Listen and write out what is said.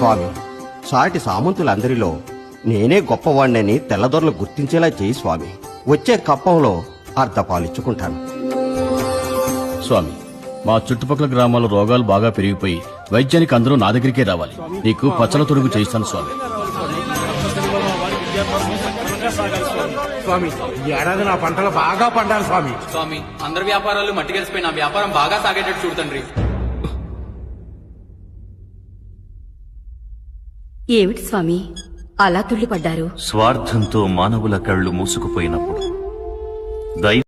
స్వామి, సాటి సామంతులందరిలో నేనే గొప్పవాణ్ణని తెల్లదొరలు గుర్తించేలా చేయి స్వామి. వచ్చే కప్పంలో అర్ధపాలిచ్చుకుంటాను. స్వామి, మా చుట్టుపక్కల గ్రామాల్లో రోగాలు బాగా పెరిగిపోయి వైద్యానికి అందరూ నా దగ్గరికే రావాలి. నీకు పచ్చల తొడుగు చేయిస్తాను స్వామి. స్వామి, ఈ ఏడాది నా పంటలు బాగా పండాలి స్వామి. స్వామి, అందరి వ్యాపారాలు మట్టి కలిసిపోయి నా వ్యాపారం బాగా సాగేటట్టు చూడండి. ఏమిటి స్వామి అలా తుళ్ళిపడ్డారు? స్వార్థంతో మానవుల కళ్ళు మూసుకుపోయినప్పుడు దైవ